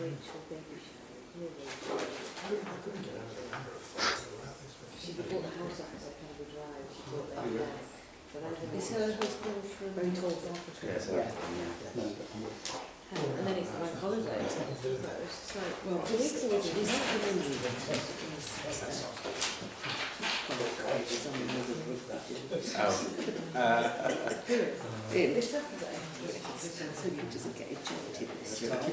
reach or baby shower, really. She bought the house up as a kind of drive, she bought that there. Is her husband from very tall South Africa? Yes, And then it's like holiday, isn't it? It's just like, well, 2 weeks ago, it's this Saturday. So he doesn't get ejected this time. I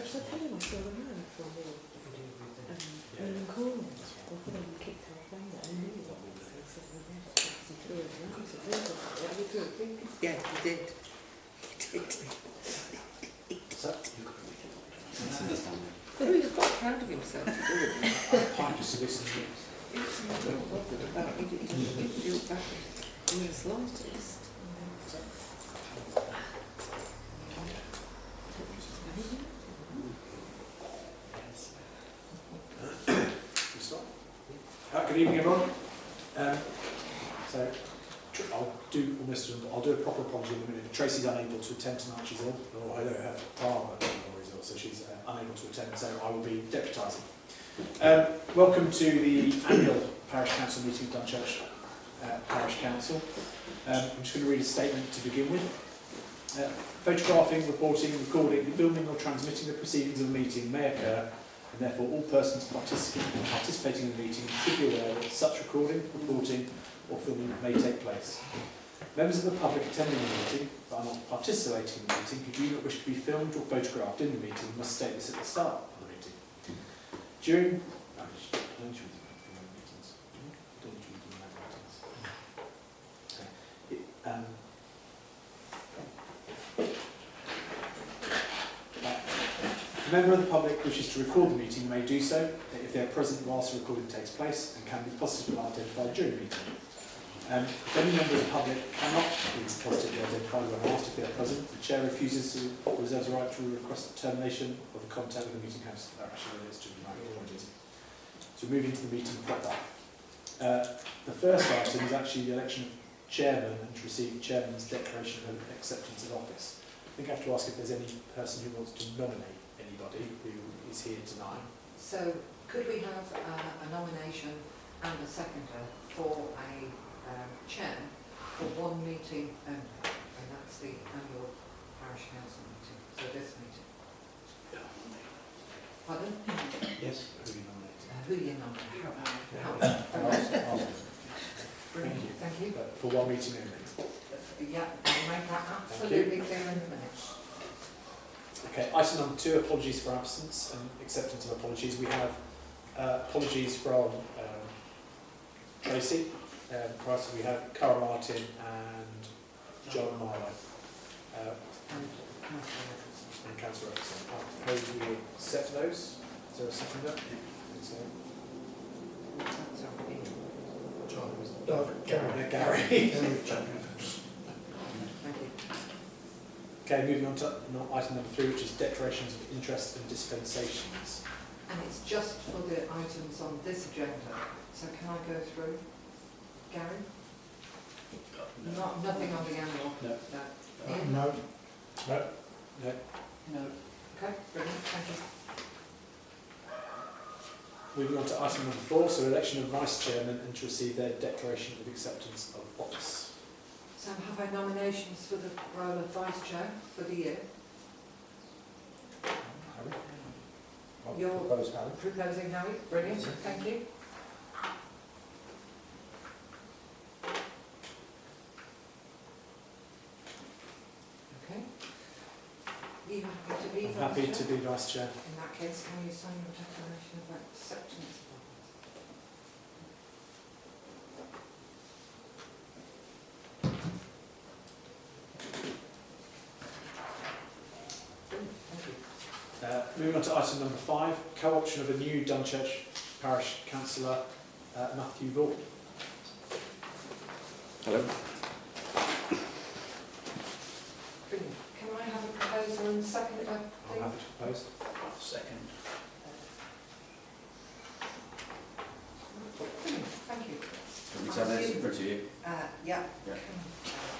tell him I saw the man from Cornwall. I thought he kicked her friend out. I knew what he was. He said, he threw her around. Yeah, he did. He was quite proud of himself for doing it. He wasn't bothered about it. He didn't feel bad in the slightest. Good evening, everyone. I'll do a proper apology in a minute. Tracy's unable to attend tonight. She's ill, or I know her father is ill, so she's unable to attend. So I will be deputising. Welcome to the annual Parish Council meeting of Dunchurch Parish Council. I'm just going to read a statement to begin with. Photographing, reporting, recording, filming or transmitting the proceedings of a meeting may occur, and therefore all persons participating in the meeting should be aware that such recording, reporting or filming may take place. Members of the public attending the meeting but are not participating in the meeting who do not wish to be filmed or photographed in the meeting must state this at the start of the meeting. During If a member of the public wishes to record the meeting may do so if they are present whilst the recording takes place and can be positively identified during the meeting. If any member of the public cannot be positively identified when asked if they are present, the Chair refuses to or reserves the right to request termination of the contact with the meeting house. Actually, it is to be it. So moving to the meeting proper. The first item is actually the election of chairman and to receive the chairman's declaration of acceptance of office. I think I have to ask if there's any person who wants to nominate anybody who is here tonight. So could we have a nomination and a seconder for a chair for one meeting only, and that's the annual Parish Council meeting, so this meeting. Pardon? Yes, who are you nominating? Who are you nominating? Brilliant, thank you. For one meeting only. Yeah, I'll make that absolutely clear in the minutes. Okay, item number 2, apologies for absence and acceptance of apologies. We have apologies from Tracy. We have Cara Martin and John Marlowe. And Councillor Erickson. I propose we accept those. Is there a seconder? John, Gary. Okay, moving on to item number 3, which is declarations of interest and dispensations. And it's just for the items on this agenda. So can I go through? Gary? No. Nothing on the annual? No. Ian? No. No. No. Okay, brilliant, thank you. Moving on to item number 4, so election of vice chairman and to receive their declaration of acceptance of office. So have I nominations for the role of vice chair for the year? Harry? You're proposing Harry? Brilliant, thank you. Okay. You happy to be I'm vice happy chair? to be vice chair. In that case, can you sign your declaration of acceptance of office? Moving on to item number 5, co-option of a new Dunchurch Parish Councillor, Matthew Vaughan. Hello. Brilliant. Can I have a proposal and second it, I'm please? happy to propose. Second. Brilliant, thank you. Can we tell this for you? Yeah. Yeah.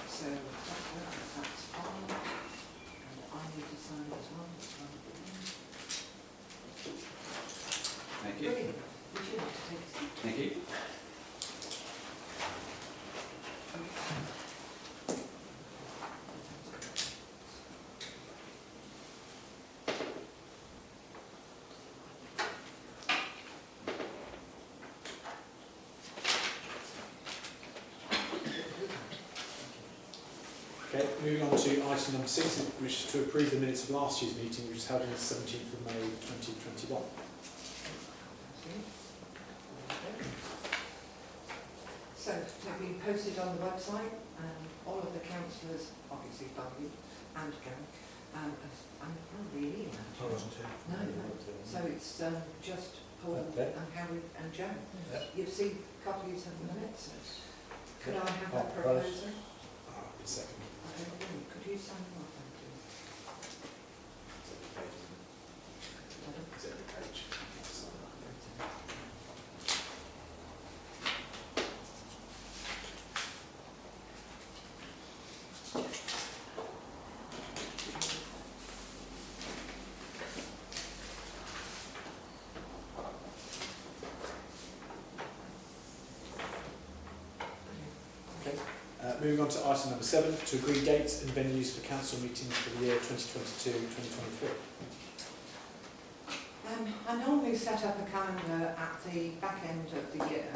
So that's fine. And I need to sign as well. That's fine. Thank you. Brilliant. Would you like to take a seat? Thank you. Okay, moving on to item number 6, which is to approve the minutes of last year's meeting, which was held on the 17th of May 2021. So, they've been posted on the website, and all of the councillors, obviously W and Joe, and really, I wasn't here. no, so it's just Paul Okay. and Harry and Joe. Yeah. You've seen copies of the minutes. Could I have that Propose. proposal? Second. Okay, brilliant. Could you sign them off then, please? Pardon? Is it the page? Okay. Moving on to item number 7, to agree dates and venues for council meetings for the year 2022-2023. I normally set up a calendar at the back end of the year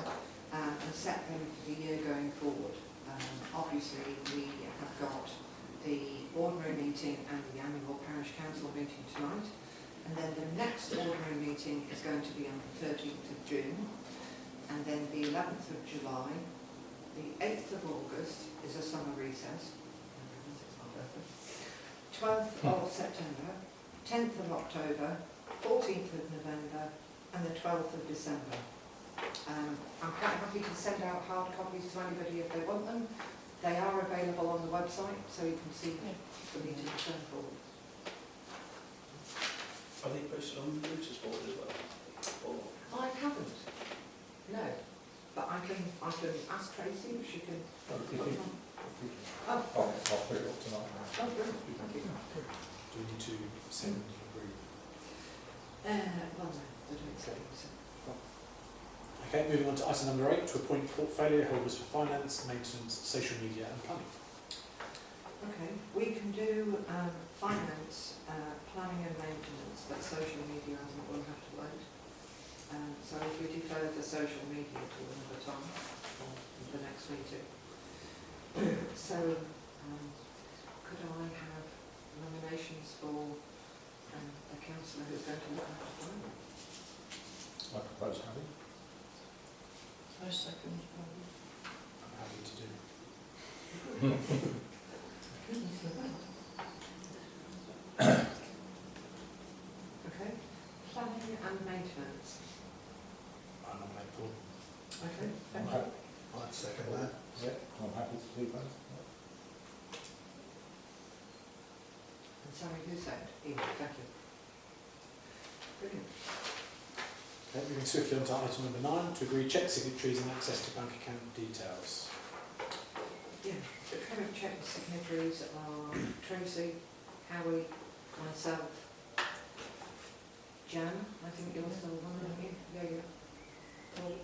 and set them for the year going forward. Obviously, we have got the ordinary meeting and the annual parish council meeting tonight, and then the next ordinary meeting is going to be on the 13th of June, and then the 11th of July, the 8th of August is a summer recess, 12th of September, 10th of October, 14th of November and the 12th of December. I'm quite happy to send out hard copies to anybody if they want them. They are available on the website, so you can see the meeting going forward. Are they posted on the notice board as well? Or I haven't, no, but I can ask Tracy if she can put them on. Oh, I'll put it up tonight. oh, brilliant, thank you. Do we need to send and agree? Well, no, they don't say so. Okay, moving on to item number 8, to appoint portfolio holders for finance, maintenance, social media and planning. Okay, we can do finance, planning and maintenance, but social media I think we'll have to wait. So if we defer the social media to another time, or the next meeting. So, could I have nominations for the councillor who's going to look after finance? I propose Harry. I second. I'm happy to do. Okay, planning and maintenance. I nominate Paul. Okay, I'm thank you. happy. I'd second that. Yeah, I'm happy to do both. And sorry, who said? Ian, thank you. Brilliant. Okay, moving swiftly on to item number 9, to agree cheque signatories and access to bank account details. Yeah, the current check signatories are Tracy, Howie, myself, Jan, I think you're still one of you. Yeah, Paul.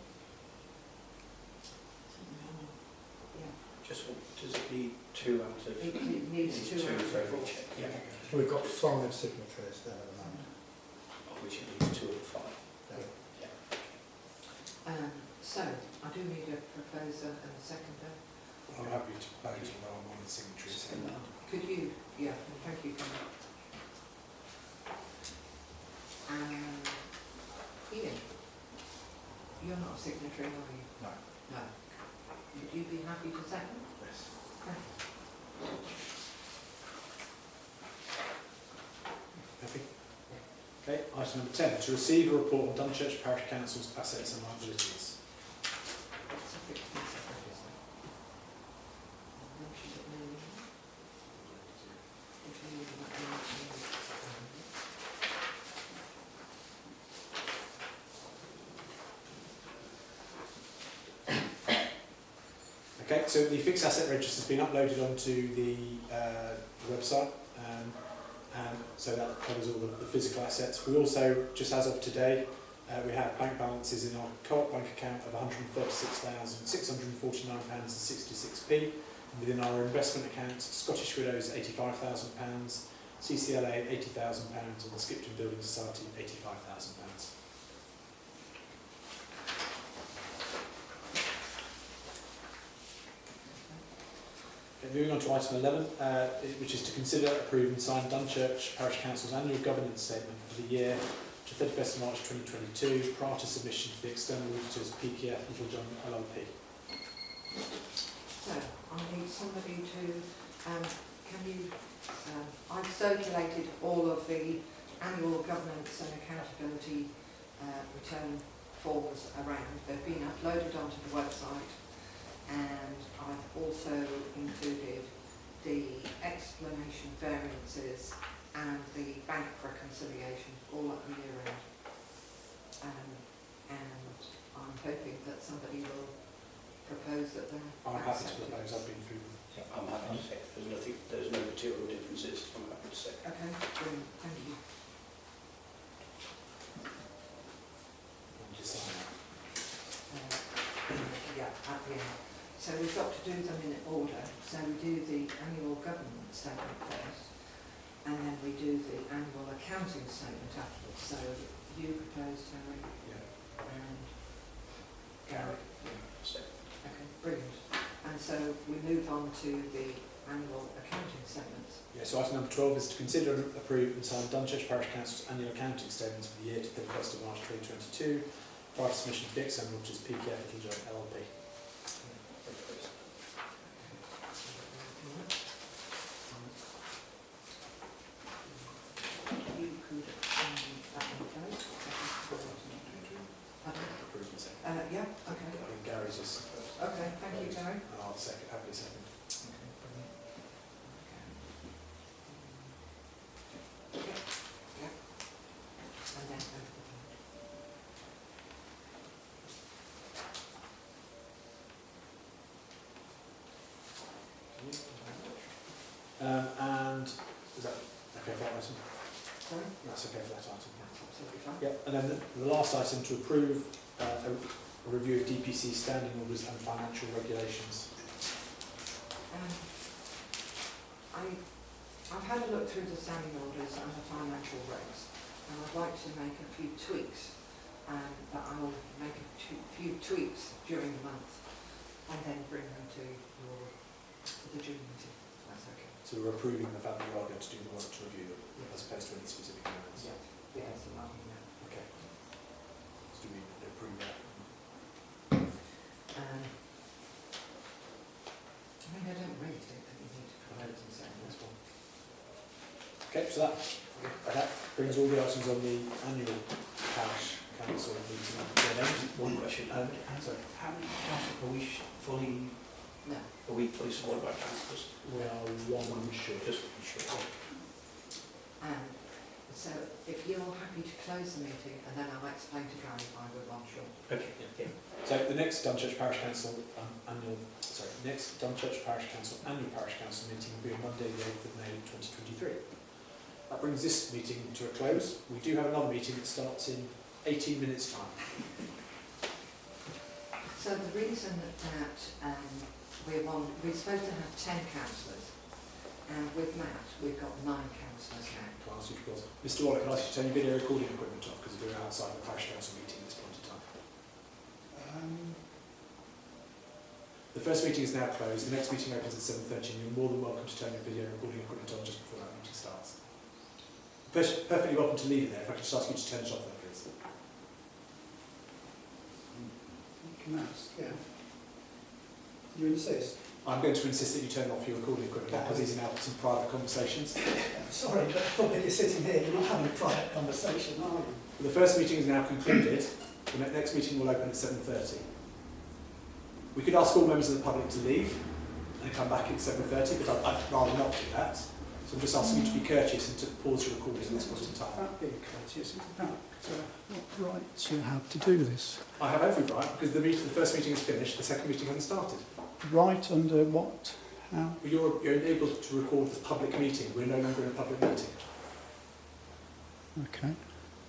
Yeah, just does it need 2 out of? it needs two out of for every 4. check. Yeah. We've got 5 signatories there at the moment. Of which it needs 2 of the 5. So, I do need a proposer and a seconder. I'm happy to propose although I'm one of the signatories. Could you, yeah, thank you, Conor. Ian, you're not a signatory, are you? No. No. Would you be happy to second? Yes. Happy? Okay, item number 10, to receive a report on Dunchurch Parish Council's assets and liabilities. That's a fixed piece of register. Mention it now. If you would like to mention it. Okay, so the fixed asset register has been uploaded onto the website, and so that covers all the physical assets. We also, just as of today, we have bank balances in our co-op bank account of £136,649.66p. And within our investment account, Scottish Widows £85,000, CCLA £80,000 and the Skipton Building Society £85,000. Moving on to item 11, which is to consider, approve and sign Dunchurch Parish Council's annual governance statement for the year to 31st of March 2022, prior to submission to the external auditors PKF Littlejohn LLP. So, I need somebody to, I've circulated all of the annual governance and accountability return forms around. They've been uploaded onto the website, and I've also included the explanation variances and the bank reconciliation all at the year end. And I'm hoping that somebody will propose that they're I'm happy to accepted. propose, I've been through them. I'm happy to say, there's no material differences, I'm happy to say. Okay, brilliant, thank you. Just sign that. Yeah, at the end. So we've got to do them in order. So we do the annual government statement first, and then we do the annual accounting statement afterwards. So you propose, Terry, Yeah. and Gary. So, Okay, brilliant. And so we move on to the annual accounting statements. Yeah, so item number 12 is to consider, approve and sign Dunchurch Parish Council's annual accounting statements for the year to 31st of March 2022, prior to submission to the external auditors PKF Littlejohn LLP. You could that one close. Approve and second. Yeah, okay. I think Gary's just Okay, thank you, Gary. and I'll second, happily second. Yeah. And then And is that okay for that item? sorry, That's okay for that item. that's absolutely fine. Yep, and then the last item to approve a review of DPC standing orders and financial regulations. I've had a look through the standing orders and the financial regs, and I'd like to make a few tweaks, but I will make a few tweaks during the month, and then bring them to the June meeting. That's okay. So we're approving the fact that you are going to do the work to review them, as opposed to any specific amendments. Yes, and I'll do that. Okay. So do we approve that? I don't really think that you need to propose and say this one. Okay, so that brings all the items on the annual parish council meeting to an end. one question, Sorry. how many councillors are we fully, No. are we fully supported by councillors? We are one short. Just to be sure. So if you're happy to close the meeting, and then I'll explain to Gary why we're one short. Okay, yeah. So the next Dunchurch Parish Council next Dunchurch Parish Council annual parish council meeting will be on Monday the 8th of May 2023. That brings this meeting to a close. We do have another meeting that starts in 18 minutes time. So the reason that we're supposed to have 10 councillors, and with Matt we've got 9 councillors now. To ask you to pause. Mr. Waller, can I ask you to turn your video recording equipment off because we're outside the parish council meeting at this point in time. The first meeting is now closed. The next meeting opens at 7:30 and you're more than welcome to turn your video recording equipment on just before that meeting starts. Perfectly welcome to leave it there. If I could just ask you to turn it off there, please. Can I ask? Yeah. You insist? I'm going to insist that you turn off your recording equipment now because these are now some private conversations. Sorry, but probably you're sitting here, you're not having a private conversation, are you? The first meeting is now concluded. The next meeting will open at 7:30. We could ask all members of the public to leave and come back at 7:30, but I'd rather not do that. So I'm just asking you to be courteous and to pause your recording at this point in time. About being courteous, it's about what right you have to do this. I have every right because the first meeting is finished, the second meeting hasn't started. Right under what? How? You're able to record the public meeting. We're no longer in a public meeting. Okay.